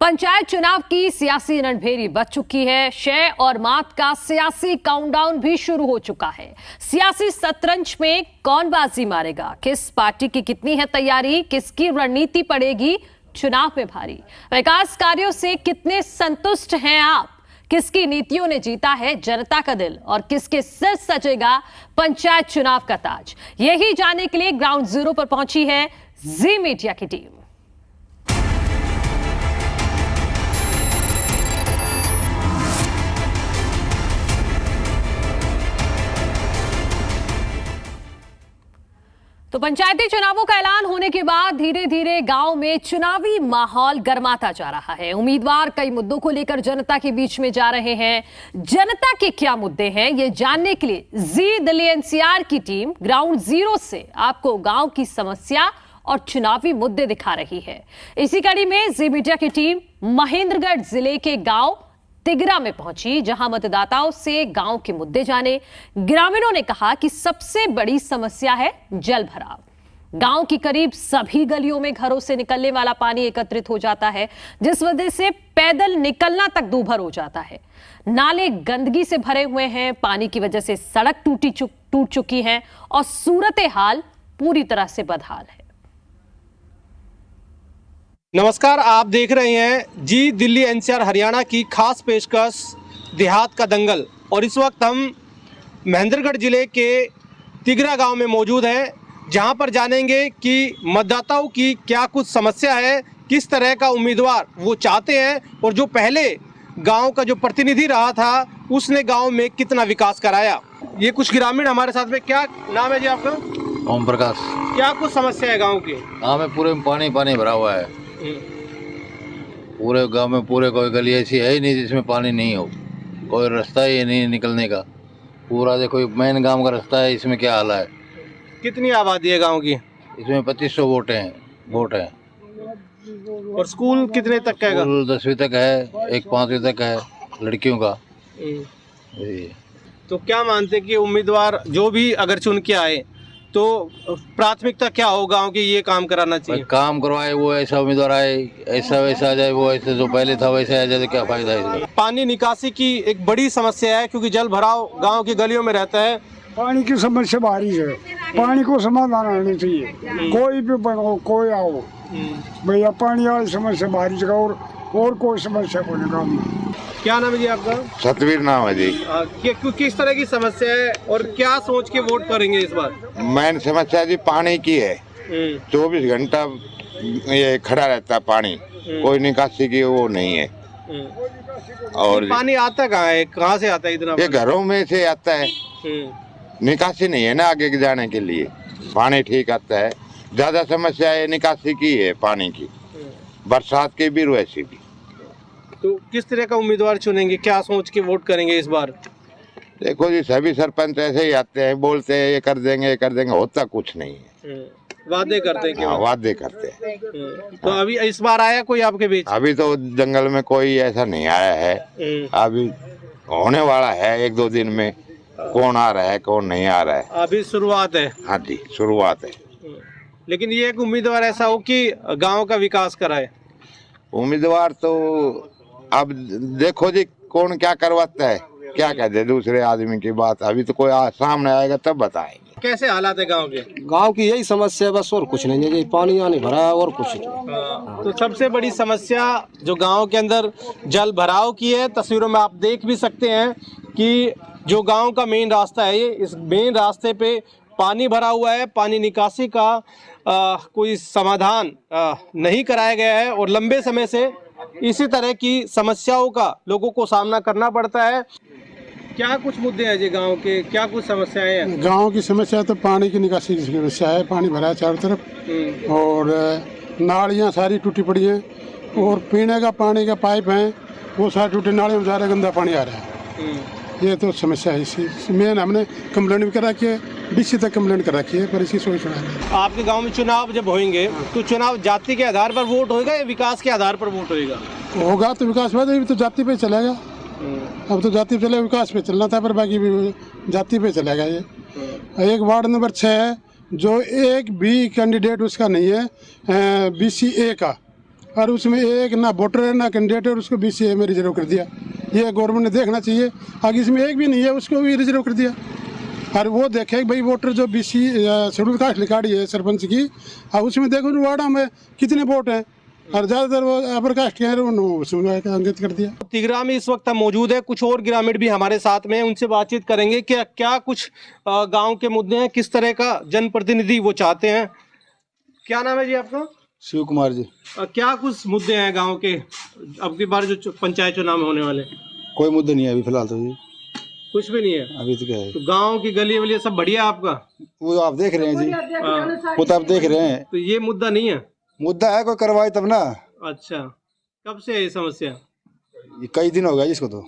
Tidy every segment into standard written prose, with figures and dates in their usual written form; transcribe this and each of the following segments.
पंचायत चुनाव की सियासी रणभेरी बच चुकी है। शय और मात का सियासी काउंटडाउन भी शुरू हो चुका है। सियासी शतरंज में कौन बाजी मारेगा, किस पार्टी की कितनी है तैयारी, किसकी रणनीति पड़ेगी चुनाव में भारी, विकास कार्यों से कितने संतुष्ट हैं आप, किसकी नीतियों ने जीता है जनता का दिल और किसके सिर सजेगा पंचायत चुनाव का ताज, यही जानने के लिए ग्राउंड जीरो पर पहुंची है जी मीडिया की टीम। तो पंचायती चुनावों का ऐलान होने के बाद धीरे धीरे गांव में चुनावी माहौल गर्माता जा रहा है। उम्मीदवार कई मुद्दों को लेकर जनता के बीच में जा रहे हैं। जनता के क्या मुद्दे हैं, ये जानने के लिए जी दिल्ली एनसीआर की टीम ग्राउंड जीरो से आपको गांव की समस्या और चुनावी मुद्दे दिखा रही है। इसी कड़ी में जी मीडिया की टीम महेंद्रगढ़ जिले के गांव तिगरा में पहुंची, जहां मतदाताओं से गांव के मुद्दे जाने। ग्रामीणों ने कहा कि सबसे बड़ी समस्या है जल भराव। गांव की करीब सभी गलियों में घरों से निकलने वाला पानी एकत्रित हो जाता है, जिस वजह से पैदल निकलना तक दूभर हो जाता है। नाले गंदगी से भरे हुए हैं, पानी की वजह से सड़क टूट चुकी है और सूरत हाल पूरी तरह से बदहाल है। नमस्कार, आप देख रहे हैं जी दिल्ली एनसीआर हरियाणा की खास पेशकश देहात का दंगल। और इस वक्त हम महेंद्रगढ़ जिले के तिगरा गांव में मौजूद हैं, जहां पर जानेंगे कि मतदाताओं की क्या कुछ समस्या है, किस तरह का उम्मीदवार वो चाहते हैं और जो पहले गांव का जो प्रतिनिधि रहा था उसने गांव में कितना विकास कराया। ये कुछ ग्रामीण हमारे साथ में। क्या नाम है जी आपका? ओम प्रकाश। क्या कुछ समस्या है गाँव की? गाँव में पूरे पानी भरा हुआ है। पूरे गांव में पूरे कोई गली ऐसी है ही नहीं जिसमें पानी नहीं हो, कोई रास्ता ही नहीं निकलने का। पूरा देखो मेन गांव का रास्ता है, इसमें क्या हाल है। कितनी आबादी है गांव की? इसमें 2500 वोट हैं। और स्कूल कितने तक का है? स्कूल 10वीं तक है, एक 5वीं तक है लड़कियों का। तो क्या मानते कि उम्मीदवार जो भी अगर चुन के आए तो प्राथमिकता क्या हो गांव की, ये काम कराना चाहिए? काम करवाए वो ऐसा उम्मीदवार आए, ऐसा वैसा आ जाए, वो ऐसे जो पहले था वैसे आ जाए तो क्या फायदा है। पानी निकासी की एक बड़ी समस्या है, क्योंकि जल भराव गांव की गलियों में रहता है। पानी की समस्या भारी है, पानी को समाधान होना चाहिए। कोई भी बनाओ, कोई आओ भैया, पानी वाली समस्या भारी जगह और कोई समस्या को नहीं गाँव में। क्या नाम है जी आपका? सतवीर नाम है जी। किस तरह की समस्या है और क्या सोच के वोट करेंगे इस बार? मेन समस्या जी पानी की है। 24 घंटा ये खड़ा रहता है पानी, कोई निकासी की वो नहीं है। और पानी आता कहाँ है, कहाँ से आता है इतना? ये घरों में से आता है, निकासी नहीं है ना आगे जाने के लिए। पानी ठीक आता है, ज्यादा समस्या है निकासी की है, पानी की, बरसात की भी वैसी भी। तो किस तरह का उम्मीदवार चुनेंगे, क्या सोच के वोट करेंगे इस बार? देखो जी, सभी सरपंच ऐसे ही आते हैं, बोलते हैं ये कर देंगे, होता कुछ नहीं है। वादे करते हैं। हाँ, वादे करते हैं। तो अभी इस बार आया कोई आपके बीच? अभी तो जंगल में कोई ऐसा नहीं आया है। अभी होने वाला है 1-2 दिन में, कौन आ रहा है कौन नहीं आ रहा है, अभी शुरुआत है। हाँ जी, शुरुआत है। लेकिन ये एक उम्मीदवार ऐसा हो कि गांव का विकास कराए। उम्मीदवार तो अब देखो जी कौन क्या करवाता है, क्या कहते हैं दूसरे आदमी की बात। अभी तो कोई सामने आएगा तब बताएंगे। कैसे हालात है गांव के? गांव की यही समस्या बस, और कुछ नहीं है, पानी नहीं भरा और कुछ नहीं। तो सबसे बड़ी समस्या जो गांव के अंदर जल भराव की है। तस्वीरों में आप देख भी सकते हैं कि जो गांव का मेन रास्ता है, ये इस मेन रास्ते पे पानी भरा हुआ है। पानी निकासी का कोई समाधान नहीं कराया गया है और लंबे समय से इसी तरह की समस्याओं का लोगों को सामना करना पड़ता है। क्या कुछ मुद्दे हैं जी गांव के, क्या कुछ समस्याएं हैं? गांव की समस्या तो पानी की निकासी की समस्या है। पानी भरा है चारों तरफ और नालियां सारी टूटी पड़ी हैं और पीने का पानी का पाइप है वो सारे टूटे, नाले में जा रहा गंदा पानी आ रहा है। ये तो समस्या है। इसी मेन हमने कंप्लेंट भी कर रखी है, डीसी तक कंप्लेंट कर रखी है, पर इसी सोच रहा है। आपके गांव में चुनाव जब होंगे तो चुनाव जाति के आधार पर वोट होगा या विकास के आधार पर वोट होगा तो विकास बाद अभी तो जाति पे चलेगा। अब तो जाति पे चलेगा, विकास पे चलना था, पर बाकी भी जाति पे चलेगा। ये एक वार्ड नंबर 6 है जो एक भी कैंडिडेट उसका नहीं है BCA का, और उसमें एक ना वोटर है ना कैंडिडेट है, उसको BCA में रिजर्व कर दिया। ये गवर्नमेंट ने देखना चाहिए। आगे इसमें एक भी नहीं है, उसको भी रिजर्व कर दिया। और वो देखे भाई वोटर जो BC शेड्यूल कास्ट लिखाड़ी है सरपंच की, और उसमें देखो वार्डा में कितने वोट हैं, और ज़्यादातर वो अपर कास्ट के हैं, उसमें अंकित कर दिया। तिगरा में इस वक्त हम मौजूद है, कुछ और ग्रामीण भी हमारे साथ में हैं, उनसे बातचीत करेंगे कि क्या कुछ गांव के मुद्दे हैं, किस तरह का जनप्रतिनिधि वो चाहते हैं। क्या नाम है जी आपका? शिव कुमार जी। क्या कुछ मुद्दे हैं गांव के अब की बार जो पंचायत चुनाव में होने वाले? कोई मुद्दे नहीं है अभी फिलहाल तो जी, कुछ भी नहीं है अभी तो क्या है। तो गांव की गली वली सब बढ़िया है आपका? वो आप देख रहे हैं जी, वो तो आप देख रहे हैं। तो ये मुद्दा नहीं है? मुद्दा है, कोई करवाए तब ना। अच्छा, कब से है ये समस्या? ये कई दिन हो गया इसको। तो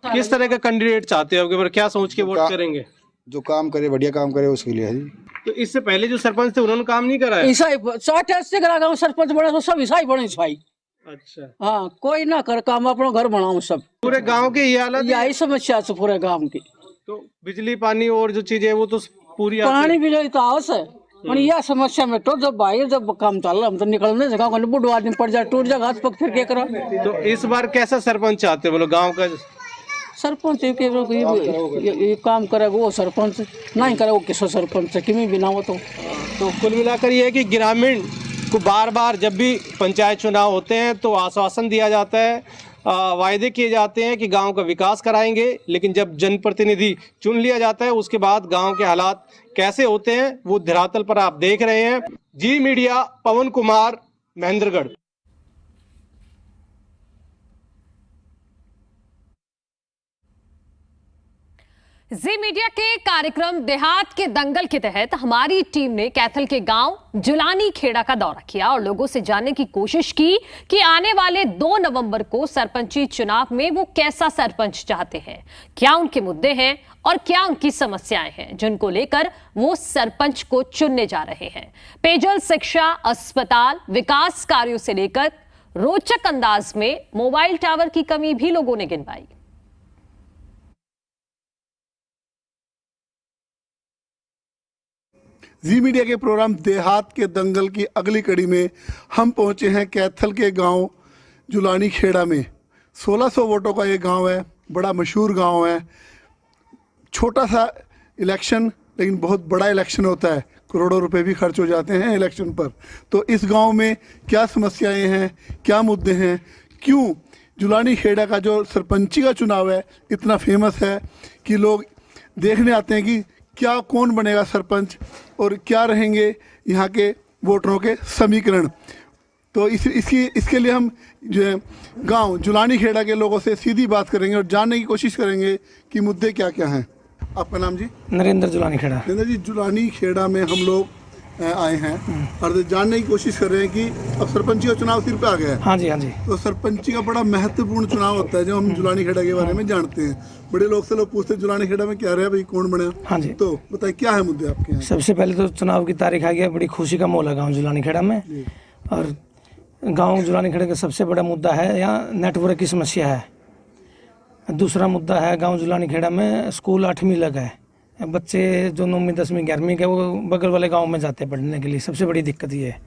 किस तरह का कैंडिडेट चाहते हो, आपके क्या सोच के वोट करेंगे? जो काम करे, बढ़िया काम करे, उसके लिए है जी। तो इससे पहले जो सरपंच थे उन्होंने काम नहीं करा है? ईसाई 60 से करा गाँव सरपंच बने तो सब ईसाई बने भाई। अच्छा, हाँ, कोई ना कर काम, अपना घर बनाओ सब। पूरे गांव के ये हालत है? यही समस्या है पूरे गांव की। तो बिजली पानी और जो चीजें वो तो पूरी पानी बिजली तो आवश्यक है, यह समस्या में तो जब भाई जब काम चल रहा हम तो निकलने से गाँव बुढ़ आदमी पड़ जाए, टूट जाए घास पक, फिर क्या करा। तो इस बार कैसा सरपंच चाहते हो? बोलो गाँव का सरपंच ये काम करेगा वो सरपंच, नहीं करेगा वो किसो सरपंच किमी बिना हो। तो कुल मिलाकर ये है कि ग्रामीण को बार बार जब भी पंचायत चुनाव होते हैं तो आश्वासन दिया जाता है, वायदे किए जाते हैं कि गांव का विकास कराएंगे, लेकिन जब जनप्रतिनिधि चुन लिया जाता है उसके बाद गांव के हालात कैसे होते हैं वो धरातल पर आप देख रहे हैं। जी मीडिया, पवन कुमार, महेंद्रगढ़। जी मीडिया के कार्यक्रम देहात के दंगल के तहत हमारी टीम ने कैथल के गांव जुलानी खेड़ा का दौरा किया और लोगों से जानने की कोशिश की कि आने वाले 2 नवंबर को सरपंची चुनाव में वो कैसा सरपंच चाहते हैं, क्या उनके मुद्दे हैं और क्या उनकी समस्याएं हैं जिनको लेकर वो सरपंच को चुनने जा रहे हैं। पेयजल, शिक्षा, अस्पताल, विकास कार्यों से लेकर रोचक अंदाज में मोबाइल टावर की कमी भी लोगों ने गिनवाई। जी मीडिया के प्रोग्राम देहात के दंगल की अगली कड़ी में हम पहुंचे हैं कैथल के गांव जुलानी खेड़ा में। 1600 वोटों का ये गांव है, बड़ा मशहूर गांव है। छोटा सा इलेक्शन लेकिन बहुत बड़ा इलेक्शन होता है, करोड़ों रुपए भी खर्च हो जाते हैं इलेक्शन पर। तो इस गांव में क्या समस्याएं हैं, क्या मुद्दे हैं, क्यों जुलानी खेड़ा का जो सरपंची का चुनाव है इतना फेमस है कि लोग देखने आते हैं कि क्या कौन बनेगा सरपंच और क्या रहेंगे यहाँ के वोटरों के समीकरण। तो इसके लिए हम जो गांव जुलानी खेड़ा के लोगों से सीधी बात करेंगे और जानने की कोशिश करेंगे कि मुद्दे क्या क्या हैं। आपका नाम जी? नरेंद्र जुलानी खेड़ा। नरेंद्र जी, जुलानी खेड़ा में हम लोग आए हैं और जानने की कोशिश कर रहे हैं कि अब सरपंची का चुनाव सिर पे आ गया है। हाँ जी, हाँ जी। तो सरपंची का बड़ा महत्वपूर्ण चुनाव होता है जो हम जुलानी खेड़ा के बारे में जानते हैं। बड़े लोग से लोग पूछते हैं जुलानी खेड़ा में क्या रहा भाई, कौन बना? हाँ जी। तो बताइए क्या है मुद्दे आपके यहाँ? सबसे पहले तो चुनाव की तारीख आ गया, बड़ी खुशी का माहौल है गाँव जुलानी खेड़ा में। और गाँव जुलानी खेड़ा का सबसे बड़ा मुद्दा है यहाँ नेटवर्क की समस्या है। दूसरा मुद्दा है गाँव जुलानी खेड़ा में स्कूल 8वीं लगा है, बच्चे जो 9वीं 10वीं 11वीं के वो बगल वाले गांव में जाते हैं पढ़ने के लिए। सबसे बड़ी दिक्कत ये है।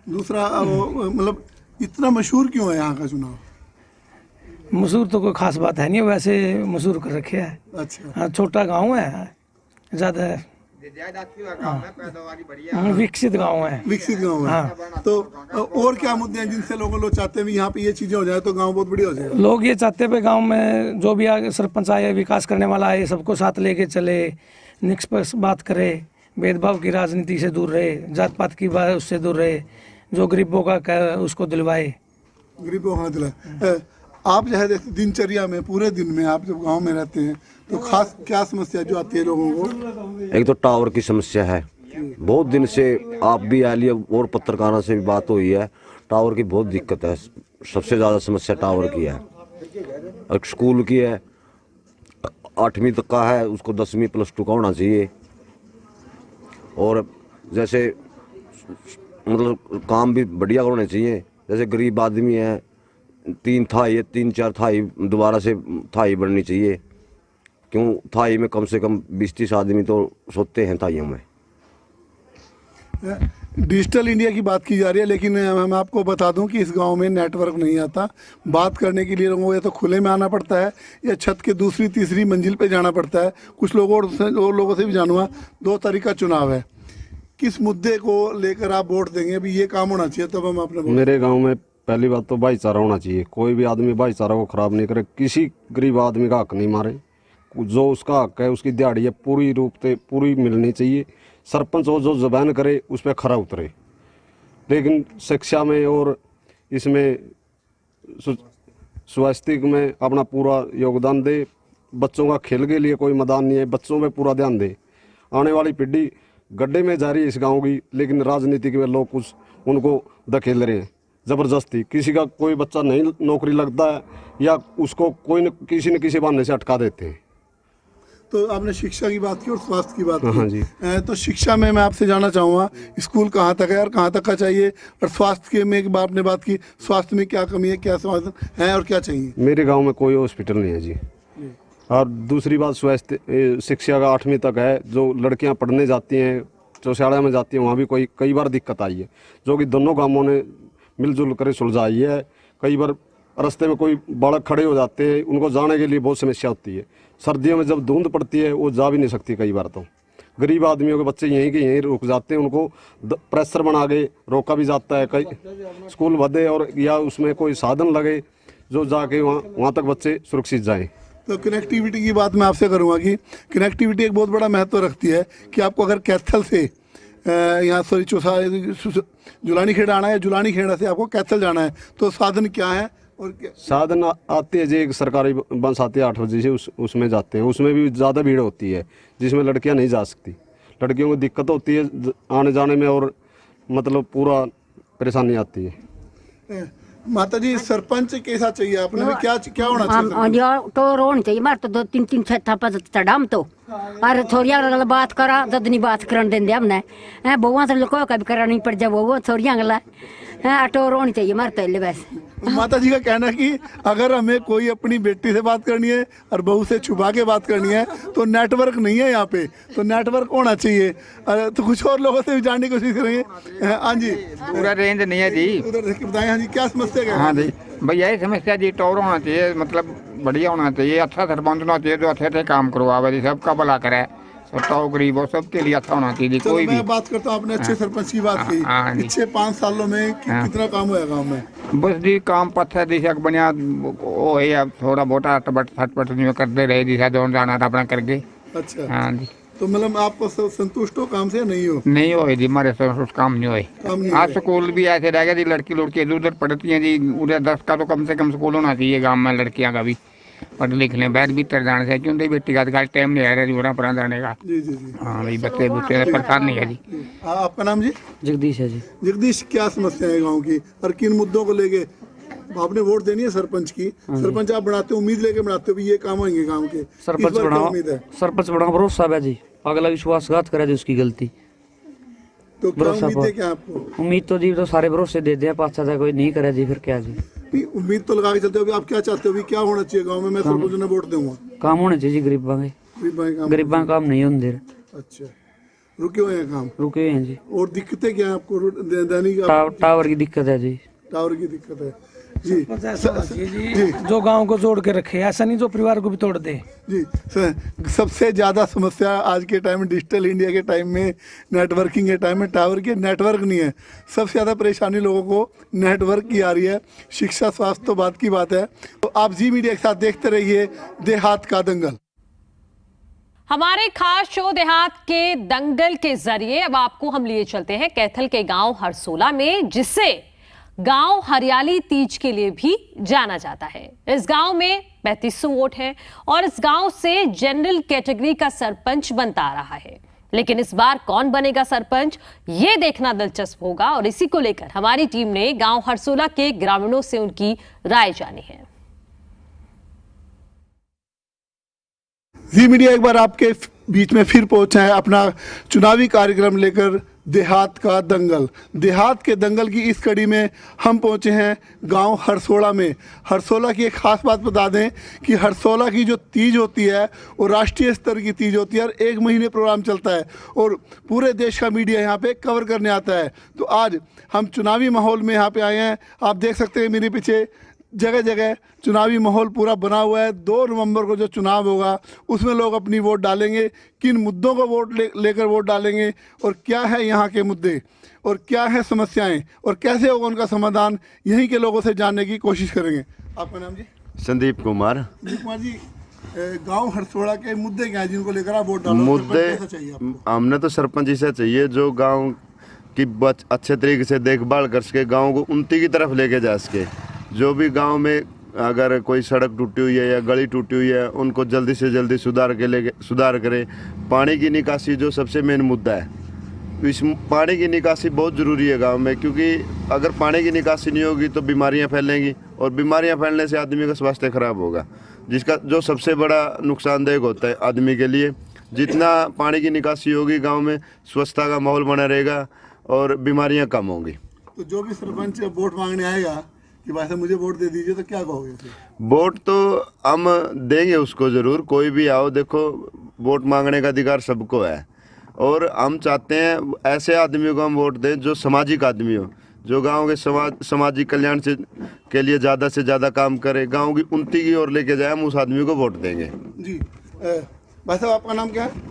दूसरा मतलब इतना मशहूर क्यों है यहाँ का चुनाव? मशहूर तो कोई खास बात है नहीं, वैसे मशहूर कर रखे है। अच्छा। हाँ, छोटा गांव है, ज़्यादा विकसित गांव है। विकसित गांव है। हाँ। तो और क्या मुद्दे हैं जिनसे लोग चाहते हैं यहाँ पे ये चीजें हो जाए तो गांव बहुत बढ़िया हो जाए? लोग ये चाहते हैं गांव में जो भी आगे सरपंच आए, विकास करने वाला आए, सबको साथ लेके चले, निष्पक्ष बात करे, भेदभाव की राजनीति से दूर रहे, जात पात की बात उससे दूर रहे, जो गरीबों का उसको दिलवाए। गरीबों का दिलवाए। आप जो है दिनचर्या में पूरे दिन में आप जब गांव में रहते हैं तो खास क्या समस्या जो आती है लोगों को? एक तो टावर की समस्या है, बहुत दिन से आप भी आ लिए और पत्रकारों से भी बात हुई है, टावर की बहुत दिक्कत है। सबसे ज़्यादा समस्या टावर की है। एक स्कूल की है, 8वीं तक का है, उसको 10वीं +2 का होना चाहिए। और जैसे मतलब काम भी बढ़िया होने चाहिए। जैसे गरीब आदमी है, 3-4 थाई दोबारा से थाई बननी चाहिए, क्यों थाई में कम से कम 20-30 आदमी तो सोते हैं थाइयों में। डिजिटल इंडिया की बात की जा रही है, लेकिन मैं आपको बता दूं कि इस गांव में नेटवर्क नहीं आता। बात करने के लिए लोगों को या तो खुले में आना पड़ता है या छत के दूसरी तीसरी मंजिल पे जाना पड़ता है। कुछ लोगों और लोगों से भी जानूंगा। 2 तारीख का चुनाव है, किस मुद्दे को लेकर आप वोट देंगे? अभी ये काम होना चाहिए तब हम अपने मेरे गाँव में पहली बात तो भाईचारा होना चाहिए। कोई भी आदमी भाईचारा को खराब नहीं करे, किसी गरीब आदमी का हक नहीं मारे। जो उसका हक है, उसकी दिहाड़ी है पूरी रूप से पूरी मिलनी चाहिए। सरपंच हो जो जबान करे उस पर खरा उतरे, लेकिन शिक्षा में और इसमें स्वास्थ्य में अपना पूरा योगदान दे। बच्चों का खेल के लिए कोई मैदान नहीं है, बच्चों पे पूरा ध्यान दे। आने वाली पीढ़ी गड्ढे में जा रही है इस गांव की, लेकिन राजनीति के लोग कुछ उनको धकेल रहे हैं ज़बरदस्ती। किसी का कोई बच्चा नहीं नौकरी लगता है या उसको कोई किसी न किसी बहाने से अटका देते हैं। तो आपने शिक्षा की बात की और स्वास्थ्य की बात की। हाँ जी। तो शिक्षा में मैं आपसे जानना चाहूँगा, स्कूल कहाँ तक है और कहाँ तक का चाहिए? और स्वास्थ्य के में आपने बात की, स्वास्थ्य में क्या कमी है, क्या समाधान है और क्या चाहिए? मेरे गांव में कोई हॉस्पिटल नहीं है जी। और दूसरी बात स्वास्थ्य शिक्षा का 8वीं तक है। जो लड़कियां पढ़ने जाती हैं, चौशाला में जाती हैं, वहाँ भी कई बार दिक्कत आई है, जो कि दोनों गाँवों ने मिलजुल कर सुलझाई है। कई बार रास्ते में कोई बालक खड़े हो जाते हैं, उनको जाने के लिए बहुत समस्या होती है। सर्दियों में जब धुंध पड़ती है वो जा भी नहीं सकती। कई बार तो गरीब आदमियों के बच्चे यहीं के यहीं रुक जाते हैं, उनको प्रेशर बना के रोका भी जाता है। कई स्कूल बढ़े और या उसमें कोई साधन लगे जो जाके वहाँ तक बच्चे सुरक्षित जाएँ। तो कनेक्टिविटी की बात मैं आपसे करूँगा कि कनेक्टिविटी एक बहुत बड़ा महत्व रखती है कि आपको अगर कैथल से यहाँ जुलानी खेड़ा आना है, जुलानी खेड़ा से आपको कैथल जाना है, तो साधन क्या है? और क्या साधन आती है जी, एक सरकारी बस आती है 8 बजे से, उसमें जाते हैं। उसमें भी ज़्यादा भीड़ होती है, जिसमें लड़कियां नहीं जा सकती। लड़कियों को दिक्कत होती है आने जाने में और मतलब पूरा परेशानी आती है। माता जी, सरपंच कैसा चाहिए आपने? क्या होना चाहिए? तो रोनी चाहिए मार तो 2-3 छत्ता पर चढ़ाम तो और थोड़िया बात करा जद नहीं बात करन देंगे हमने बहुआ से लोगों का भी करा नहीं पड़ जाए वो थोड़िया गला तो रोनी चाहिए मार तो वैसे। माता जी का कहना है कि अगर हमें कोई अपनी बेटी से बात करनी है और बहू से छुपा के बात करनी है तो नेटवर्क नहीं है यहाँ पे, तो नेटवर्क होना चाहिए। तो कुछ और लोगों से भी जानने की कोशिश करेंगे। हाँ जी, पूरा रेंज नहीं है जी, उधर बताएं। हाँ जी, क्या समस्या है? हाँ जी भैया, यही समस्या जी, टॉवर होना चाहिए, मतलब बढ़िया होना चाहिए, अच्छा सरपंच होना चाहिए जो अच्छे से काम करवावे जी, सबका भला करे, तो गरीब हो सबके लिए अच्छा होना चाहिए। कोई भी मैं बात करता हूँ, आपने अच्छे सरपंच की बात की, पिछले 5 सालों में कितना काम हुआ गाँव में? बस जी काम पत्थर दिशा बनिया वो है, अब थोड़ा बहुत फटपट करते रहे दिशा जो जाना था अपना करके। अच्छा। हाँ जी। तो मतलब आपको संतुष्ट हो काम से? नहीं हो? नहीं हो जी, हमारे काम नहीं हुए। आज स्कूल भी ऐसे रह गए जी, लड़की इधर उधर पढ़ती हैं जी, उधर 10 का तो कम से कम स्कूल होना चाहिए गाँव में, लड़कियाँ का भी पढ़ लिख लें, बैठ भी तर जाने से, क्योंकि बेटी का टाइम नहीं आ रहा जी पूरा पढ़ा जाने का। जी जी जी। हाँ भाई, बच्चे परेशान नहीं है जी। आपका नाम जी? जगदीश है जी। जगदीश, क्या समस्या है गाँव की और किन मुद्दों को लेके आपने वोट देनी है सरपंच की? सरपंच आप बनाते हो, उम्मीद लेके बनाते हो भी ये काम होंगे गाँव के? सरपंच बढ़ाओ भरोसा है जी, अगला विश्वासघात करे जी उसकी गलती। तो क्या उम्मीद है क्या आपको? उम्मीद तो जी तो सारे भरोसे देते हैं, पाँच साल कोई नहीं करे जी, फिर क्या जी? उम्मीद तो लगा के चलते हो। आप क्या चाहते हो, क्या होना चाहिए गांव में? मैं सरपंच ने वोट दूंगा। काम होने चाहिए जी, गरीबां काम नहीं होंगे। अच्छा, रुके हुए हैं काम? रुके हुए हैं जी। और दिक्कतें क्या है आपको? दैनिक टावर की दिक्कत है जी। टावर की दिक्कत है जी। जी, जो गांव को जोड़ के रखे, ऐसा नहीं जो परिवार को भी तोड़ दे जी। सबसे ज़्यादा समस्या आज के टाइम में, डिजिटल इंडिया के टाइम में, नेटवर्किंग के टाइम में, टावर के नेटवर्क नहीं है। सबसे ज़्यादा परेशानी लोगों को नेटवर्क की आ रही है। शिक्षा स्वास्थ्य तो बात की बात है। तो आप जी मीडिया के साथ देखते रहिए देहात का दंगल। हमारे खास शो देहात के दंगल के जरिए अब आपको हम लिए चलते हैं कैथल के गांव हरसोला में, जिसे गांव हरियाली तीज के लिए भी जाना जाता है। इस गांव में 3500 वोट हैं और इस गांव से जनरल कैटेगरी का सरपंच बनता आ रहा है। लेकिन इस बार कौन बनेगा सरपंच, ये देखना दिलचस्प होगा और इसी को लेकर हमारी टीम ने गांव हरसोला के ग्रामीणों से उनकी राय जानी है। जी मीडिया एक बार आपके बीच में फिर पहुंचा है अपना चुनावी कार्यक्रम लेकर देहात का दंगल। देहात के दंगल की इस कड़ी में हम पहुंचे हैं गांव हरसोला में। हरसोला की एक खास बात बता दें कि हरसोला की जो तीज होती है वो राष्ट्रीय स्तर की तीज होती है और 1 महीने प्रोग्राम चलता है और पूरे देश का मीडिया यहाँ पे कवर करने आता है। तो आज हम चुनावी माहौल में यहाँ पे आए हैं। आप देख सकते हैं मेरे पीछे जगह जगह चुनावी माहौल पूरा बना हुआ है। 2 नवंबर को जो चुनाव होगा उसमें लोग अपनी वोट डालेंगे। किन मुद्दों को लेकर वोट डालेंगे और क्या है यहाँ के मुद्दे और क्या है समस्याएं और कैसे होगा उनका समाधान, यहीं के लोगों से जानने की कोशिश करेंगे। आपका नाम जी? संदीप कुमार। संदीप कुमार जी, गांव हरसोड़ा के मुद्दे क्या है जिनको लेकर आप वोट डालोगे? मुद्दे हमने तो सरपंच ही से चाहिए जो गाँव की अच्छे तरीके से देखभाल कर सके, गाँव को उन्नति की तरफ लेके जा सके। जो भी गांव में अगर कोई सड़क टूटी हुई है या गली टूटी हुई है उनको जल्दी से जल्दी सुधार करे। पानी की निकासी जो सबसे मेन मुद्दा है, इस पानी की निकासी बहुत ज़रूरी है गांव में, क्योंकि अगर पानी की निकासी नहीं होगी तो बीमारियां फैलेंगी और बीमारियां फैलने से आदमी का स्वास्थ्य खराब होगा, जिसका जो सबसे बड़ा नुकसानदायक होता है आदमी के लिए। जितना पानी की निकासी होगी गाँव में स्वच्छता का माहौल बना रहेगा और बीमारियाँ कम होंगी। तो जो भी सरपंच वोट मांगने आएगा कि भाई साहब मुझे वोट दे दीजिए तो क्या कहोगे? वोट तो हम देंगे उसको ज़रूर, कोई भी आओ। देखो वोट मांगने का अधिकार सबको है और हम चाहते हैं ऐसे आदमियों को हम वोट दें जो सामाजिक आदमी हो, जो गांव के सामाजिक कल्याण के लिए ज़्यादा से ज़्यादा काम करे, गांव की उन्नति की ओर लेके जाए, हम उस आदमी को वोट देंगे। जी भाई साहब, आपका नाम क्या है?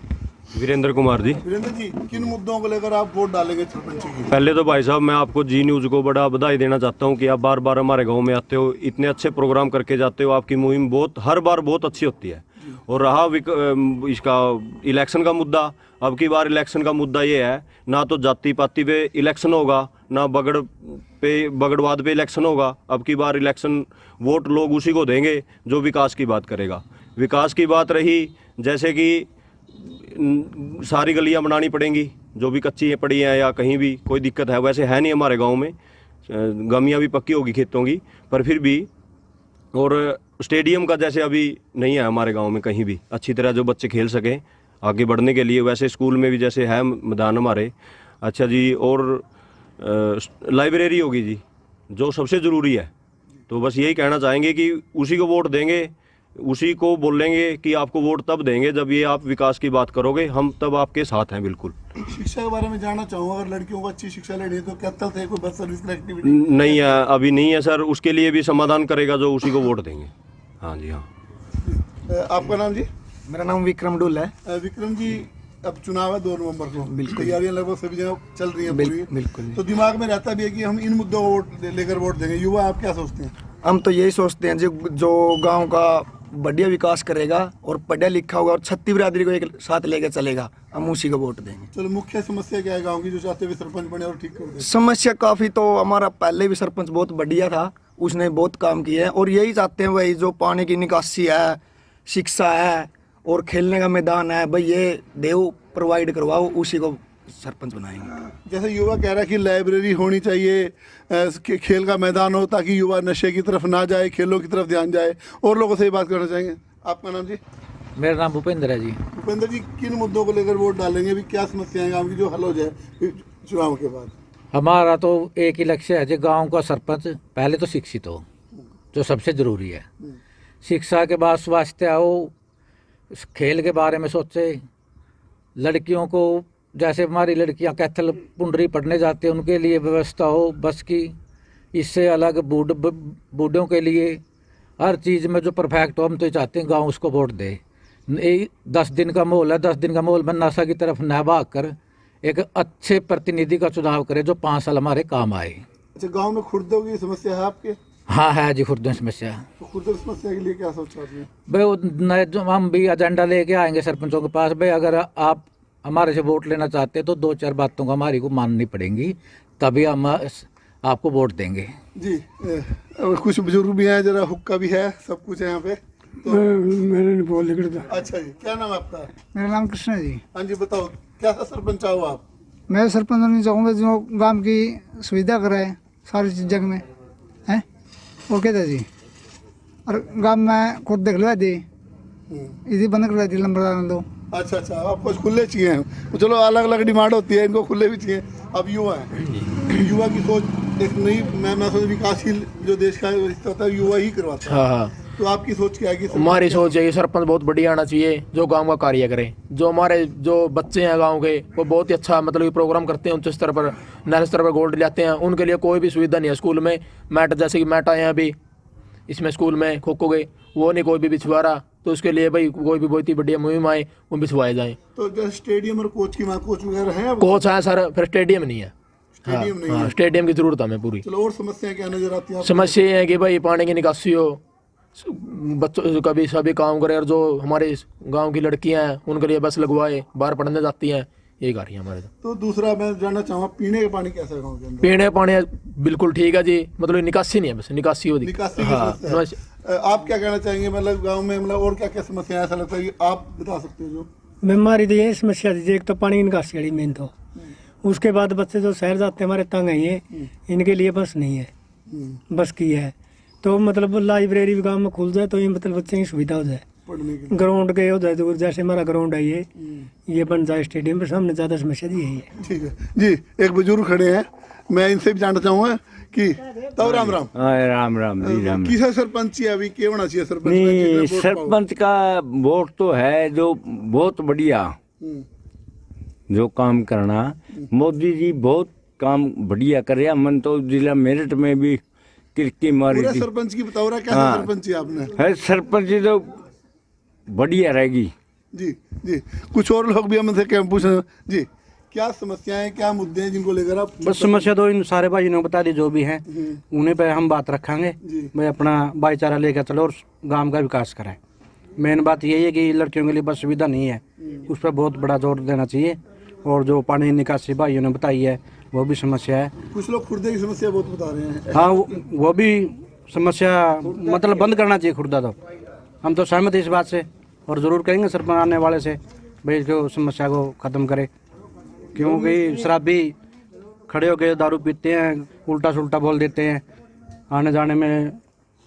वीरेंद्र कुमार जी। वीरेंद्र जी, किन मुद्दों को लेकर आप वोट डालेंगे सरपंच की? पहले तो भाई साहब मैं आपको जी न्यूज़ को बड़ा बधाई देना चाहता हूं कि आप बार बार हमारे गांव में आते हो, इतने अच्छे प्रोग्राम करके जाते हो। आपकी मुहिम हर बार बहुत अच्छी होती है। और रहा इसका इलेक्शन का मुद्दा, अब की बार इलेक्शन का मुद्दा ये है, ना तो जाति पाति पे इलेक्शन होगा, ना बगड़वाद पे इलेक्शन होगा। अब की बार इलेक्शन वोट लोग उसी को देंगे जो विकास की बात करेगा। विकास की बात रही, जैसे कि सारी गलियां बनानी पड़ेंगी जो भी कच्ची पड़ी हैं या कहीं भी कोई दिक्कत है, वैसे है नहीं हमारे गांव में, गमियां भी पक्की होगी खेतों की, पर फिर भी। और स्टेडियम का जैसे अभी नहीं है हमारे गांव में कहीं भी अच्छी तरह जो बच्चे खेल सकें आगे बढ़ने के लिए, वैसे स्कूल में भी जैसे है मैदान हमारे। अच्छा जी, और लाइब्रेरी होगी जी जो सबसे ज़रूरी है। तो बस यही कहना चाहेंगे कि उसी को वोट देंगे, उसी को बोलेंगे कि आपको वोट तब देंगे जब ये आप विकास की बात करोगे, हम तब आपके साथ हैं बिल्कुल। शिक्षा के बारे में जानना चाहूँगा, अगर लड़कियों को अच्छी शिक्षा लेनी है तो क्या तब से कोई बस सर्विस की एक्टिविटी नहीं है? अभी नहीं है सर, उसके लिए भी समाधान करेगा जो उसी को वोट देंगे। हाँ जी हाँ। आपका नाम जी? मेरा नाम विक्रम डुल है। विक्रम जी, अब चुनाव है 2 नवंबर को, तैयारियां लगभग सभी जगह चल रही हैं पूरी। बिल्कुल। तो दिमाग में रहता भी है कि हम इन मुद्दों को लेकर वोट देंगे। युवा आप क्या सोचते हैं? हम तो यही सोचते हैं जो गांव का बढ़िया विकास करेगा और पढ़ा लिखा होगा और छत्ती बिरादरी को एक साथ लेकर चलेगा, हम उसी को वोट देंगे। चलो, मुख्य समस्या क्या है गांव की जो चाहते हुए सरपंच बने और ठीक कर दे? समस्या काफ़ी, तो हमारा पहले भी सरपंच बहुत बढ़िया था, उसने बहुत काम किए हैं और यही चाहते हैं भाई, जो पानी की निकासी है, शिक्षा है और खेलने का मैदान है भाई, ये देव प्रोवाइड करवाओ, उसी को सरपंच बनाएंगे। जैसे युवा कह रहा है कि लाइब्रेरी होनी चाहिए, खेल का मैदान हो ताकि युवा नशे की तरफ ना जाए, खेलों की तरफ ध्यान जाए, और लोगों से बात करना चाहेंगे। आपका नाम जी? मेरा नाम भूपेंद्र है जी। भूपेंद्र जी, किन मुद्दों को लेकर वोट डालेंगे? भी क्या समस्याएं गाँव की जो हल हो जाए चुनाव के बाद? हमारा तो एक ही लक्ष्य है जी, गाँव का सरपंच पहले तो शिक्षित हो, जो सबसे ज़रूरी है। शिक्षा के बाद स्वास्थ्य हो, खेल के बारे में सोचे, लड़कियों को जैसे हमारी लड़कियां कैथल पुंडरी पढ़ने जाती हैं उनके लिए व्यवस्था हो बस की। इससे अलग बूढ़ों के लिए हर चीज़ में जो परफेक्ट हो, हम तो चाहते हैं गांव उसको वोट दे। 10 दिन का माहौल है, 10 दिन का माहौल में नशा की तरफ न भाग कर एक अच्छे प्रतिनिधि का चुनाव करे जो 5 साल हमारे काम आए। अच्छा, गाँव में खुर्दों की समस्या है आपके? हाँ है जी, खुर्दों समस्या। तो खुर्दों समस्या के लिए क्या सोचा आपने? भाई जो हम भी एजेंडा लेके आएंगे सरपंचों के पास, भाई अगर आप हमारे से वोट लेना चाहते हैं तो 2-4 बातों को हमारी को माननी पड़ेंगी, तभी हम आपको वोट देंगे जी। और कुछ बुजुर्ग भी हैं, जरा हुक्का भी है, सब कुछ है यहाँ पे। तो मैंने नहीं बोल लिखा। अच्छा जी, क्या नाम है आपका? मेरा नाम कृष्ण है जी। हाँ जी, बताओ क्या सा सरपंच चाहो आप? मैं सरपंच नहीं चाहूँगा जो गांव की सुविधा कराए सारी जगह में है, वो कहता जी। और गांव में खुद देख लो दी इसी बंद करवा दी, नंबरदार दो अच्छा अच्छा, आपको खुले चाहिए हैं। चलो अलग अलग डिमांड होती है, इनको खुले भी चाहिए। अब युवा है, युवा की सोच एक नई, मैं सोच विकासशील जो देश का रिश्ता होता है युवा ही करवाता है। हाँ, तो आपकी सोच क्या है? कि हमारी सोच है कि सरपंच बहुत बढ़िया आना चाहिए, जो गांव का कार्य करे। जो हमारे जो बच्चे हैं गांव के, वो बहुत ही अच्छा मतलब कि प्रोग्राम करते हैं, उच्च स्तर पर नेशनल स्तर पर गोल्ड लाते हैं। उनके लिए कोई भी सुविधा नहीं है स्कूल में। मैट जैसे कि मैट आए हैं अभी इसमें स्कूल में खो खो के, वो नहीं कोई भी बिछवा रहा। तो उसके लिए भाई कोई भी बहुत ही बढ़िया मुहिम आए, वो बिछवाए जाए। तो जो स्टेडियम और कोच की कोच वगैरह है? कोच है सर, फिर स्टेडियम नहीं है। स्टेडियम नहीं है। स्टेडियम की जरूरत हमें पूरी। चलो, और समस्याएं क्या नजर आती हैं? समस्या ये है कि भाई पानी की निकासी हो, बच्चों कभी सभी काम करे, और जो हमारे गांव की लड़कियां हैं उनके लिए बस लगवाए, बाहर पढ़ने जाती हैं, ये कार्य है हमारे। तो दूसरा मैं जानना चाहूँगा, पीने का पानी कैसा है गाँव के अंदर? पीने का पानी बिल्कुल ठीक है जी, मतलब निकासी नहीं है, बस निकासी हो निकासी की समस्या है। आप क्या कहना चाहेंगे? मतलब गांव में मतलब और क्या क्या समस्या ऐसा लगता है कि आप बता सकते हो? जो हमारी तो यही समस्या थी, एक तो पानी की निकासी वाली मेन, तो उसके बाद बच्चे जो शहर जाते हैं हमारे तंग है, ये इनके लिए बस नहीं है, बस की है। तो मतलब लाइब्रेरी भी गाँव में खुल जाए तो ये मतलब बच्चे की सुविधा हो जाए, ग्राउंड के हो जाए दूर, जैसे हमारा ग्राउंड है ये बन जाए स्टेडियम पर सामने, ज़्यादा समस्या यही है। ठीक है जी। एक बुजुर्ग खड़े हैं, मैं इनसे भी जानना चाहूँगा कि तब राम राम। राम राम जी, राम। किसा सरपंच अभी क्या होना चाहिए? सरपंच नहीं, सरपंच का वोट तो है जो बहुत बढ़िया जो काम करना। मोदी जी बहुत काम बढ़िया करे। मन तो जिला मेरठ में भी किरकी मारी थी। सरपंच की बताओ रहा, कैसा सरपंच है आपने? है सरपंच जी तो बढ़िया रहेगी जी जी। कुछ और लोग भी हमसे क्या पूछे जी, क्या समस्याएं, क्या मुद्दे हैं जिनको लेकर आप? बस समस्या तो इन सारे भाई ने बता दी, जो भी हैं उन्हीं पे हम बात रखेंगे। भाई अपना भाईचारा लेकर चलो और गांव का विकास करें। मेन बात यही है कि लड़कियों के लिए बस सुविधा नहीं है, उस पर बहुत बड़ा जोर देना चाहिए। और जो पानी निकासी भाइयों ने बताई है वो भी समस्या है। कुछ लोग खुर्दे की समस्या बहुत बता रहे हैं। हाँ, वो भी समस्या मतलब बंद करना चाहिए खुर्दा। तो हम तो सहमत हैं इस बात से, और ज़रूर कहेंगे सरपंच आने वाले से भाई जो समस्या को ख़त्म करे। क्योंकि शराबी खड़े होकर दारू पीते हैं, उल्टा सुल्टा बोल देते हैं, आने जाने में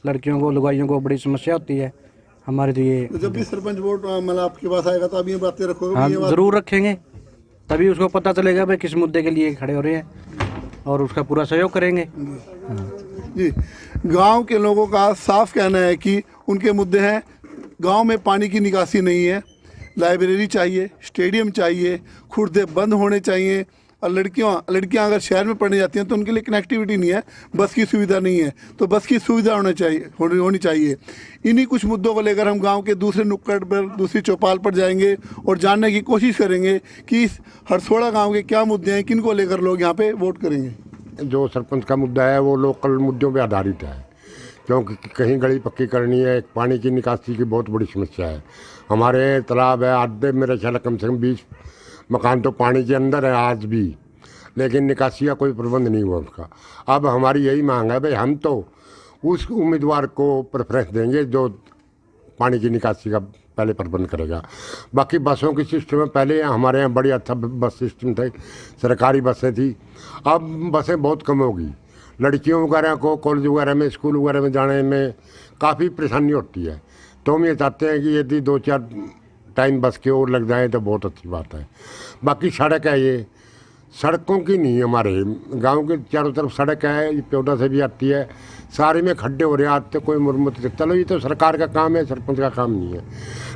लड़कियों को लुगाइयों को बड़ी समस्या होती है हमारे। तो ये तो जब भी सरपंच वोट मतलब आपके पास आएगा तो आप ये बातें रखोगे? हाँ, ज़रूर रखेंगे, तभी उसको पता चलेगा भाई किस मुद्दे के लिए खड़े हो रहे हैं, और उसका पूरा सहयोग करेंगे। जी। गांव के लोगों का साफ कहना है कि उनके मुद्दे हैं, गांव में पानी की निकासी नहीं है, लाइब्रेरी चाहिए, स्टेडियम चाहिए, खुर्दे बंद होने चाहिए, और लड़कियां अगर शहर में पढ़ने जाती हैं तो उनके लिए कनेक्टिविटी नहीं है, बस की सुविधा नहीं है, तो बस की सुविधा होनी चाहिए। इन्हीं कुछ मुद्दों को लेकर हम गांव के दूसरे नुक्कड़ पर, दूसरी चौपाल पर जाएंगे और जानने की कोशिश करेंगे कि इस हरसोड़ा गांव के क्या मुद्दे हैं, किन को लेकर लोग यहाँ पे वोट करेंगे। जो सरपंच का मुद्दा है वो लोकल मुद्दों पर आधारित है, क्योंकि कहीं गली पक्की करनी है, पानी की निकासी की बहुत बड़ी समस्या है। हमारे तालाब है, आधे मेरे ख्याल कम से कम 20 मकान तो पानी के अंदर है आज भी, लेकिन निकासी का कोई प्रबंध नहीं हुआ उसका। अब हमारी यही मांग है भाई, हम तो उस उम्मीदवार को प्रेफरेंस देंगे जो पानी की निकासी का पहले प्रबंध करेगा। बाकी बसों की सिस्टम में पहले हमारे यहाँ बड़ी अच्छा बस सिस्टम थे, सरकारी बसें थी, अब बसें बहुत कम होगी। लड़कियों वगैरह को कॉलेज वगैरह में, स्कूल वगैरह में जाने में काफ़ी परेशानी होती है। तो हम ये चाहते हैं कि यदि 2-4 टाइम बस के और लग जाए तो बहुत अच्छी बात है। बाकी सड़क है, ये सड़कों की नहीं है, हमारे गांव के चारों तरफ सड़क है, प्योदा से भी आती है, सारे में खड्डे हो रहे हैं, आज तक कोई मुरम्मत। चलो ये तो सरकार का काम है, सरपंच का काम नहीं है,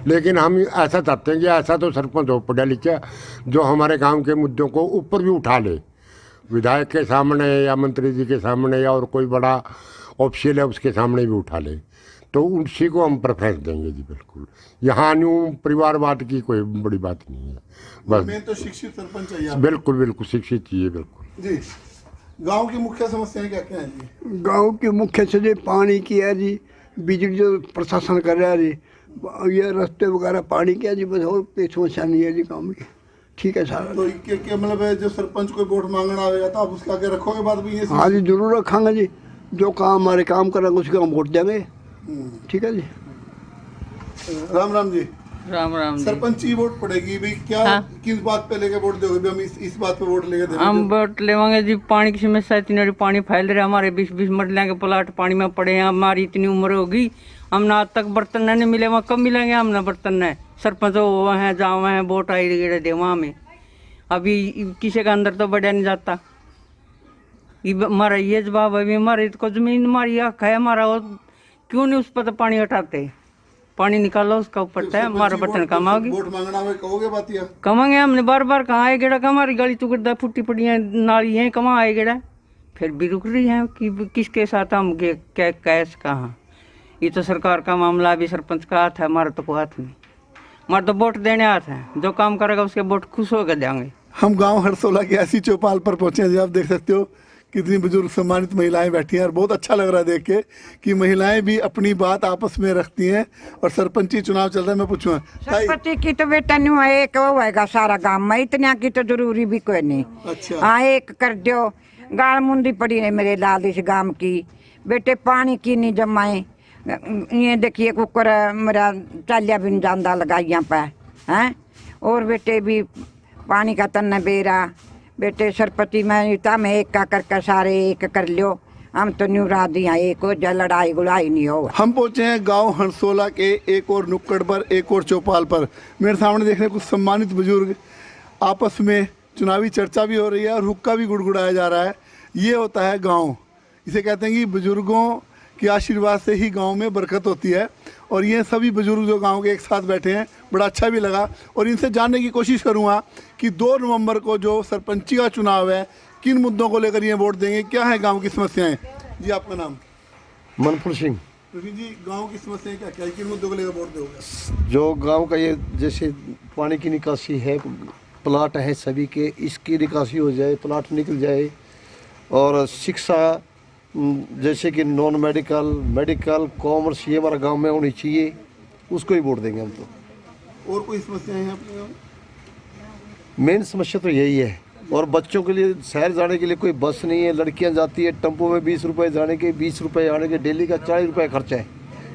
लेकिन हम ऐसा चाहते हैं कि ऐसा तो सरपंच हो पढ़ा लिखा जो हमारे गाँव के मुद्दों को ऊपर भी उठा ले, विधायक के सामने या मंत्री जी के सामने या और कोई बड़ा ऑफिशियल है उसके सामने भी उठा ले, तो उसी को हम प्रेफरेंस देंगे जी। बिल्कुल, यहाँ न्यू परिवारवाद की कोई बड़ी बात नहीं है, बस मैं तो शिक्षित सरपंच चाहिए। बिल्कुल बिल्कुल शिक्षित चाहिए। बिल्कुल जी। गांव की मुख्य समस्याएं क्या क्या हैं जी? गांव की मुख्य से पानी की है जी, बिजली जो प्रशासन कर रहा है जी, ये रास्ते वगैरह पानी की है जी, बस और कोई समस्या नहीं है जी गाँव की। ठीक है सारा। तो क्या मतलब है, जो सरपंच को वोट मांगना आएगा तो आप उसका आगे रखोगे बात भी? ये हाँ जी, जरूर रखेंगे जी, जो काम हमारे काम करेंगे उसको हम वोट देंगे। ठीक है जी। राम राम जी। राम राम। सरपंच की वोट पड़ेगी भी क्या? हाँ? किस बात पे लेके वोट दोगे? हम इस बात पे वोट लेके हम वोट लेवांगे जी। पानी की समस्या इतनी, पानी फैल रहा है, हमारे 20-20 मरलियाँ के प्लाट पानी में पड़े हैं। हमारी इतनी उम्र होगी हमने आज तक बर्तन नहीं मिले, वहाँ कब मिलेंगे हमने बर्तन ने? सरपंच वो हैं जहाँ वहाँ वोट आई गेड़े दे वहाँ में अभी किसी का अंदर तो बढ़िया नहीं जाता। हमारा ये जवाब अभी हमारी को जमीन हमारी हक है हमारा, और क्यों नहीं उस पर तो पानी हटाते? पानी निकालो उसका ऊपर है, हमारा बर्तन कमाओगी वोट मांगना में कहोगे बात या कमांगे हमने बार बार कहाँ आए गेड़ा का हमारी गली चुगड़ा फुटी पड़ी है नाली है कहाँ आए गेड़ा फिर भी रुक रही है कि किसके साथ हम कैश कहाँ? ये तो सरकार का मामला भी सरपंच का हाथ है, हमारा तो कोई हाथ नहीं। हमारा तो वोट देने हाथ है, जो काम करेगा उसके वोट खुश होकर देंगे। हम गांव हरसोला की ऐसी चौपाल पर पहुंचे हैं, जी आप देख सकते हो कितनी बुजुर्ग सम्मानित महिलाएं बैठी हैं और बहुत अच्छा लग रहा है देख के कि महिलाएं भी अपनी बात आपस में रखती हैं। और सरपंची चुनाव चल रहा है, मैं पूछूंगा सरपंची की तो बेटा नहीं है, एक वो होएगा सारा गांव में, इतना की तो जरूरी भी कोई नहीं। अच्छा हाँ एक कर दो, गाल मुंदी पड़ी है मेरे लाल इस गांव की, बेटे पानी की नहीं जमाए, ये देखिए कुकर मेरा चालिया भी नहीं जाता लगाइया पे हैं, और बेटे भी पानी का तन बेरा, बेटे सरपति में इतना में एक का करके सारे एक कर लियो, हम तो न्यू रात दिया एक हो जा लड़ाई गुड़ाई नहीं हो। हम पहुंचे हैं गांव हरसोला के एक और नुक्कड़ पर, एक और चौपाल पर। मेरे सामने देख रहे कुछ सम्मानित बुजुर्ग आपस में चुनावी चर्चा भी हो रही है और हुक्का भी गुड़गुड़ाया जा रहा है। ये होता है गांव, इसे कहते हैं कि बुजुर्गों के आशीर्वाद से ही गांव में बरकत होती है। और ये सभी बुजुर्ग जो गांव के एक साथ बैठे हैं, बड़ा अच्छा भी लगा। और इनसे जानने की कोशिश करूंगा कि 2 नवंबर को जो सरपंची का चुनाव है, किन मुद्दों को लेकर ये वोट देंगे, क्या है गांव की समस्याएं। जी आपका नाम? मनपुर सिंह। जी गांव की समस्याएं क्या क्या है, किन मुद्दों को लेकर वोट दोगे? जो गांव का ये जैसे पानी की निकासी है, प्लाट है सभी के, इसकी निकासी हो जाए, प्लाट निकल जाए। और शिक्षा जैसे कि नॉन मेडिकल, मेडिकल, कॉमर्स ये हमारा गांव में होनी चाहिए, उसको ही वोट देंगे हम तो। और कोई समस्याएं हैं अपने गाँव? मेन समस्या तो यही है। और बच्चों के लिए शहर जाने के लिए कोई बस नहीं है, लड़कियां जाती है टेम्पो में 20 रुपये जाने के, 20 रुपये आने के, डेली का 40 रुपये खर्चा है।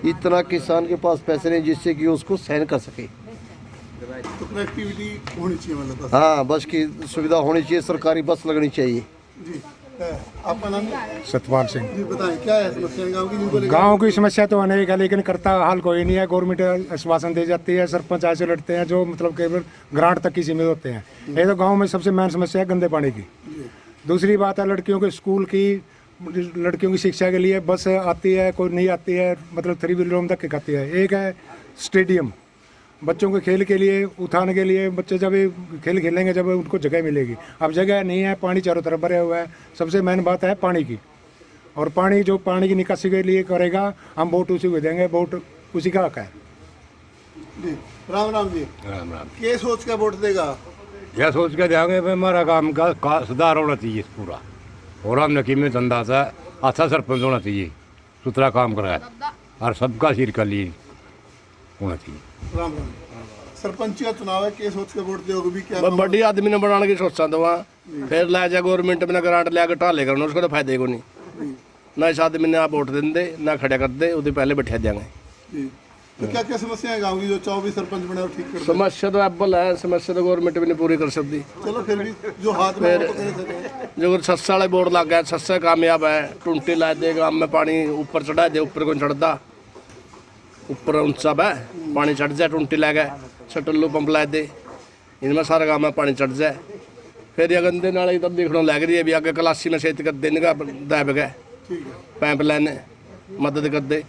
इतना किसान के पास पैसे नहीं जिससे कि उसको सहन कर सके। तो कनेक्टिविटी होनी चाहिए, मतलब हाँ बस की सुविधा होनी चाहिए, सरकारी बस लगनी चाहिए। जी आपका नाम? सतपाल सिंह। जी बताएं क्या है समस्या गांव की? जिनको लेकर गांव की समस्या तो अनेक है, लेकिन करता हाल कोई नहीं है। गवर्नमेंट आश्वासन दे जाती है, सरपंच ऐसे लड़ते हैं जो मतलब केवल ग्रांट तक ही सीमित होते हैं। ये तो गांव में सबसे मेन समस्या है गंदे पानी की। दूसरी बात है लड़कियों के स्कूल की, लड़कियों की शिक्षा के लिए बस आती है, कोई नहीं आती है, मतलब 3 व्हीलरों तक खाती है। एक है स्टेडियम, बच्चों के खेल के लिए, उठाने के लिए, बच्चे जब खेल खेलेंगे जब उनको जगह मिलेगी। अब जगह नहीं है, पानी चारों तरफ भरे हुआ है। सबसे मेन बात है पानी की। और पानी जो पानी की निकासी के लिए करेगा, हम वोट उसी को देंगे, वोट उसी का हक है। जी राम राम जी। राम राम। क्या सोच का वोट देगा? यह सोच के देंगे भाई हमारा काम का सुधार होना चाहिए पूरा, और हम नकी में धंधा सा अच्छा सरपंच होना चाहिए, सुथरा काम कराए और सबका सिर का लिए होना चाहिए। राम राम। सरपंच का चुनाव है, क्या सोच के वोट दोगे? भी क्या बड़ी आदमी ने बनाने की सोचा तो वहाँ फिर ला जा गवर्नमेंट में ग्रांट लिया टाले करना, उसको तो फायदे को नहीं ना। इस आदमी ने आप वोट देंगे ना खड़ा कर दे, उसे पहले बैठा देंगे। तो क्या क्या समस्या है गांव की जो 24 सरपंच बने और ठीक कर? समस्या तो एप्पल है, समस्या तो गवर्नमेंट भी नहीं पूरी कर सकती। चलो फिर भी जो हाथ में जो सस्सा वाले बोर्ड लग गया, सस्सा कामयाब है। टूंटी ला दे गाँव में, पानी ऊपर चढ़ा दे, ऊपर को चढ़ता, ऊपर ऊंचा है, पानी चढ़ जाए, टूंटी ला गया, सटल्लू पंप ला दे, इनमें सारा गाँव में पानी चढ़ जाए। फिर ये गंदे नाले तब देखने लग रही है भी आगे कलासी में सेत कर देने का दैब गए, पैंप लाने मदद कर दे।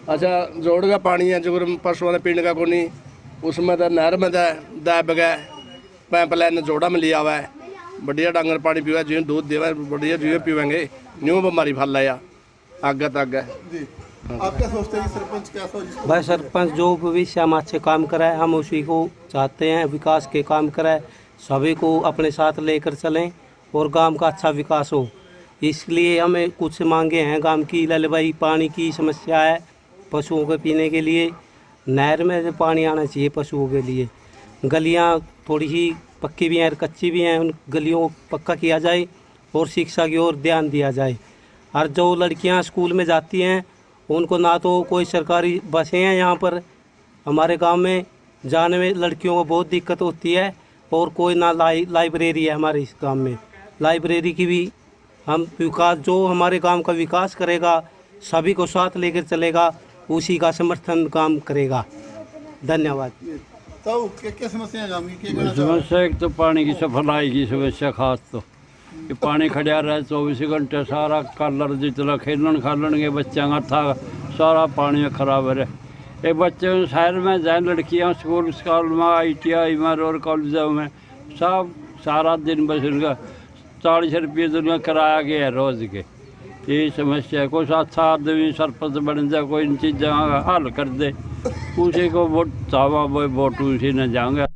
अच्छा जोड़ का पानी है जो पशुओं ने पीने का को नहीं, उसमें तो नहर में दैब गए, पैंप लाने जोड़ा में लिया हुआ है। बढ़िया डांगर पानी पीवा, जिन्हें दूध देवा बढ़िया जिन्हें पीवेंगे, न्यू बीमारी फैल लाया आगे तक है। आप क्या सोचते हैं सरपंच क्या सोच? भाई सरपंच जो भविष्य हम अच्छे काम कराए, हम उसी को चाहते हैं, विकास के काम कराए, सभी को अपने साथ लेकर चलें और गांव का अच्छा विकास हो। इसलिए हमें कुछ मांगे हैं गांव की। लल भाई पानी की समस्या है, पशुओं के पीने के लिए नहर में से पानी आना चाहिए पशुओं के लिए। गलियां थोड़ी सी पक्की भी हैं, कच्ची भी हैं, उन गलियों को पक्का किया जाए और शिक्षा की ओर ध्यान दिया जाए। और जो लड़कियां स्कूल में जाती हैं उनको ना तो कोई सरकारी बसें हैं यहाँ पर, हमारे गांव में जाने में लड़कियों को बहुत दिक्कत होती है। और कोई ना लाइब्रेरी है हमारे इस गांव में, लाइब्रेरी की भी हम विकास, जो हमारे गांव का विकास करेगा, सभी को साथ लेकर चलेगा, उसी का समर्थन काम करेगा। धन्यवाद। तो क्या समस्या है गाँव की? क्या कहना चाहोगे? समस्या एक तो पानी की सप्लाई की समस्या खास तो ये पानी खड़ा रहे 24 घंटे, सारा कलर जितना खेलन खालन के बच्चों का था सारा पानी में खराब रहे। ये बच्चे शहर में जाए, लड़कियां स्कूल में, ITI में और कॉलेजों में सब सारा दिन बस उनका 40 रुपये दुनिया किराया गया है रोज़ के। यही समस्या है। कोई अच्छा आदमी सरपंच बन जाए, कोई इन चीज़ों का हल कर दे, उसी को वोट चावा वो वोट उसी ने जाएंगे।